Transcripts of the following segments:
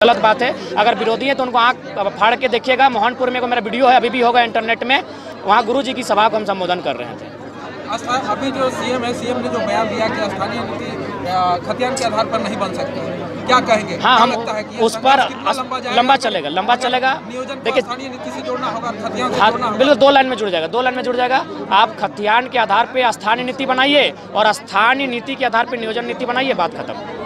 गलत बात है। अगर विरोधी है तो उनको आंख फाड़ के देखिएगा। मोहनपुर में मेरा वीडियो है, अभी भी होगा इंटरनेट में, वहाँ गुरुजी की सभा को हम संबोधन कर रहे थे। अभी जो सीएम है, सीएम ने जो बयान दिया कि स्थानीय नीति खतियान के आधार पर नहीं बन सकती, क्या कहेंगे? हाँ, हम लगता है कि उस पर लंबा चलेगा। देखिए, स्थानीय नीति से जोड़ना होगा, खतियान से हाँ, जोड़ना होगा। बिल्कुल दो लाइन में जुड़ जाएगा। आप खतियान के आधार पे स्थानीय नीति बनाइए और स्थानीय नीति के आधार पे नियोजन नीति बनाइए, बात खत्म।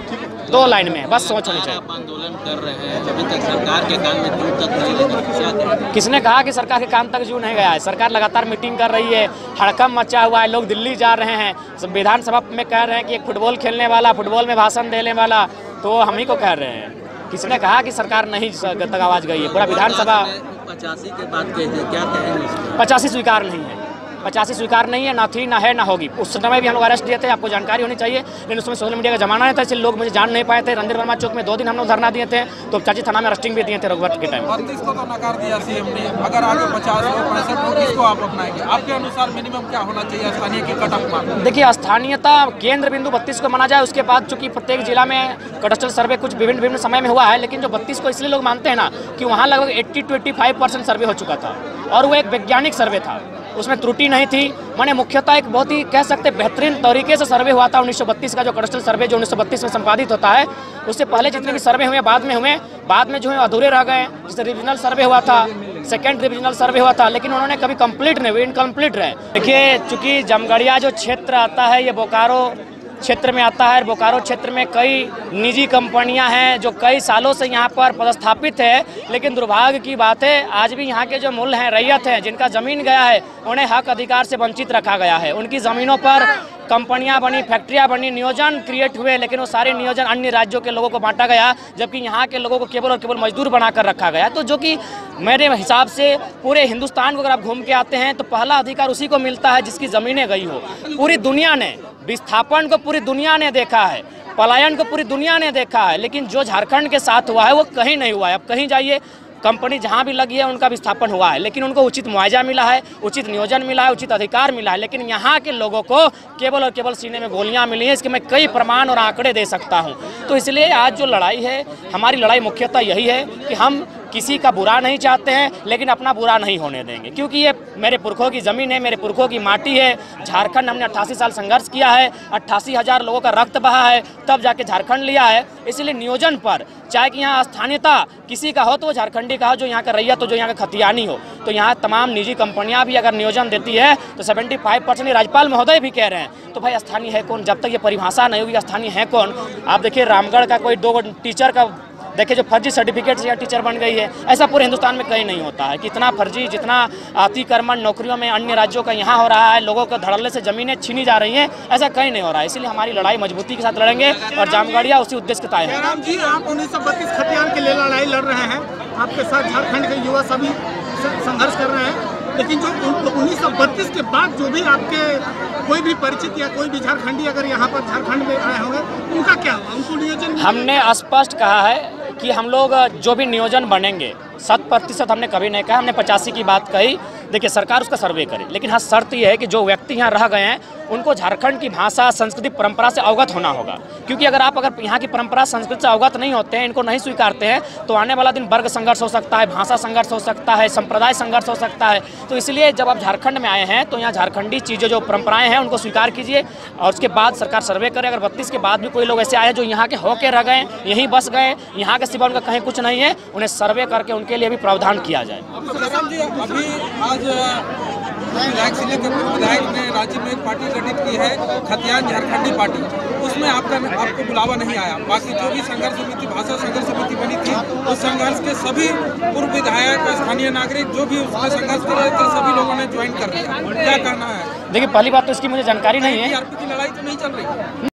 दो लाइन में बस सोच होनी चाहिए। आप आंदोलन कर रहे हैं, अभी तक सरकार के कान में जूं तक नहीं लगी। किसने कहा कि सरकार के कान तक जूं नहीं गया है? सरकार लगातार मीटिंग कर रही है, हड़कंप मचा हुआ है, लोग दिल्ली जा रहे हैं, विधानसभा में कह रहे हैं कि एक फुटबॉल खेलने वाला, फुटबॉल में भाषण देने वाला, तो हम ही को कह रहे हैं। किसने कहा कि सरकार नहीं तक आवाज़ गई है? पूरा विधानसभा 85 के बाद कहते हैं, क्या कहेंगे? 85 स्वीकार नहीं है, 85 स्वीकार नहीं है, ना थी ना है ना होगी। उस समय भी हम लोग अरेस्ट दिए थे, आपको जानकारी होनी चाहिए, लेकिन उसमें सोशल मीडिया का जमाना नहीं था, इसलिए लोग मुझे जान नहीं पाए थे। रणधीर वर्मा चौक में 2 दिन हम लोग धरना दिए थे, तो चाची थाना में अरेस्टिंग भी दिए थे रघुवर के टाइम। 32 को तो नकार दिया सीएम ने, अगर आगे 50 हो 65 हो, किसको आप अपनाएंगे? आपके अनुसार मिनिमम क्या होना चाहिए स्थानीय की कट ऑफ मार्क? देखिए, स्थानीयता केंद्र बिंदु 32 को माना जाए। उसके बाद चूंकि प्रत्येक जिला में कटस्थल सर्वे कुछ विभिन्न समय में हुआ है, लेकिन जो 32 को इसलिए लोग मानते हैं ना कि वहाँ लगभग 80 to 85% सर्वे हो चुका था और वो एक वैज्ञानिक सर्वे था, उसमें त्रुटि नहीं थी। माने मुख्यतः एक बहुत ही कह सकते बेहतरीन तरीके से सर्वे हुआ था 1932 का, जो कटस्थल सर्वे जो 1932 में संपादित होता है। उससे पहले जितने भी सर्वे हुए बाद में जो है अधूरे रह गए। जैसे रिविजनल सर्वे हुआ था, सेकेंड रिविजनल सर्वे हुआ था, लेकिन उन्होंने कभी कंप्लीट नहीं हुए, इनकम्प्लीट रहे। देखिए, चूँकि जमगढ़िया जो क्षेत्र आता है ये बोकारो क्षेत्र में आता है। बोकारो क्षेत्र में कई निजी कंपनियां हैं जो कई सालों से यहां पर पदस्थापित है, लेकिन दुर्भाग्य की बात है आज भी यहां के जो मूल हैं, रैयत हैं, जिनका ज़मीन गया है, उन्हें हक अधिकार से वंचित रखा गया है। उनकी ज़मीनों पर कंपनियां बनी, फैक्ट्रियां बनी, नियोजन क्रिएट हुए, लेकिन वो सारे नियोजन अन्य राज्यों के लोगों को बांटा गया, जबकि यहाँ के लोगों को केवल और केवल मजदूर बनाकर रखा गया। तो जो कि मेरे हिसाब से पूरे हिंदुस्तान को अगर आप घूम के आते हैं तो पहला अधिकार उसी को मिलता है जिसकी ज़मीनें गई हो। पूरी दुनिया ने विस्थापन को पूरी दुनिया ने देखा है, पलायन को पूरी दुनिया ने देखा है, लेकिन जो झारखंड के साथ हुआ है वो कहीं नहीं हुआ है। अब कहीं जाइए, कंपनी जहां भी लगी है उनका विस्थापन हुआ है, लेकिन उनको उचित मुआवजा मिला है, उचित नियोजन मिला है, उचित अधिकार मिला है। लेकिन यहाँ के लोगों को केवल और केवल सीने में गोलियां मिली हैं। इसके मैं कई प्रमाण और आंकड़े दे सकता हूँ। तो इसलिए आज जो लड़ाई है, हमारी लड़ाई मुख्यतः यही है कि हम किसी का बुरा नहीं चाहते हैं, लेकिन अपना बुरा नहीं होने देंगे, क्योंकि ये मेरे पुरखों की ज़मीन है, मेरे पुरखों की माटी है। झारखंड हमने 88 साल संघर्ष किया है, 88,000 लोगों का रक्त बहा है, तब जाके झारखंड लिया है। इसलिए नियोजन पर चाहे कि यहाँ स्थानीयता किसी का हो तो वो झारखंडी का हो, जो यहाँ का रैयत हो, जो यहाँ का खतियानी हो, तो यहाँ तमाम निजी कंपनियाँ भी अगर नियोजन देती है तो 75% राज्यपाल महोदय भी कह रहे हैं। तो भाई स्थानीय है कौन? जब तक ये परिभाषा नहीं होगी स्थानीय है कौन? आप देखिए, रामगढ़ का कोई 2 टीचर का देखिए जो फर्जी सर्टिफिकेट से टीचर बन गई है, ऐसा पूरे हिंदुस्तान में कहीं नहीं होता है कि इतना फर्जी, जितना अतिक्रमण नौकरियों में अन्य राज्यों का यहाँ हो रहा है, लोगों को धड़ल्ले से ज़मीनें छीनी जा रही हैं, ऐसा कहीं नहीं हो रहा है। इसलिए हमारी लड़ाई मजबूती के साथ लड़ेंगे और जामगढ़िया उसी उद्देश्य के तय है। राम जी, आप 1932 खतियान के लिए लड़ाई लड़ रहे हैं, आपके साथ झारखंड के युवा सभी संघर्ष कर रहे हैं, लेकिन जो 1932 के बाद जो भी आपके कोई भी परिचित या कोई भी झारखंडी अगर यहाँ पर झारखंड में आए होंगे, उनका क्या हुआ? उनको नियोजन हमने स्पष्ट कहा है कि हम लोग जो भी नियोजन बनेंगे 100% हमने कभी नहीं कहा, हमने 85 की बात कही। देखिए, सरकार उसका सर्वे करे, लेकिन हाँ शर्त यह है कि जो व्यक्ति यहाँ रह गए हैं उनको झारखंड की भाषा, संस्कृति, परंपरा से अवगत होना होगा। क्योंकि अगर यहाँ की परंपरा, संस्कृति से अवगत नहीं होते हैं, इनको नहीं स्वीकारते हैं, तो आने वाला दिन वर्ग संघर्ष हो सकता है, भाषा संघर्ष हो सकता है, संप्रदाय संघर्ष हो सकता है। तो इसलिए जब आप झारखंड में आए हैं तो यहाँ झारखंडी चीज़ें, जो परंपराएं हैं, उनको स्वीकार कीजिए और उसके बाद सरकार सर्वे करे। अगर 32 के बाद भी कोई लोग ऐसे आए हैं जो यहाँ के होके रह गए, यहीं बस गए, यहाँ के सिवा उनका कहीं कुछ नहीं है, उन्हें सर्वे करके उनके लिए भी प्रावधान किया जाए। अभी आज विधायक जिले के विधायक ने राज्य में एक पार्टी गठित की है, खतियान झारखंडी पार्टी, उसमें आपको बुलावा नहीं आया। बाकी जो भी संघर्ष समिति, भाषा संघर्ष समिति बनी थी, उस संघर्ष के सभी पूर्व विधायक, स्थानीय नागरिक जो भी उसमें संघर्ष कर रहे थे, सभी लोगों ने ज्वाइन कर लिया। क्या कहना है? देखिए, पहली बात तो इसकी मुझे जानकारी नहीं है। टीआरपी की लड़ाई तो नहीं चल रही।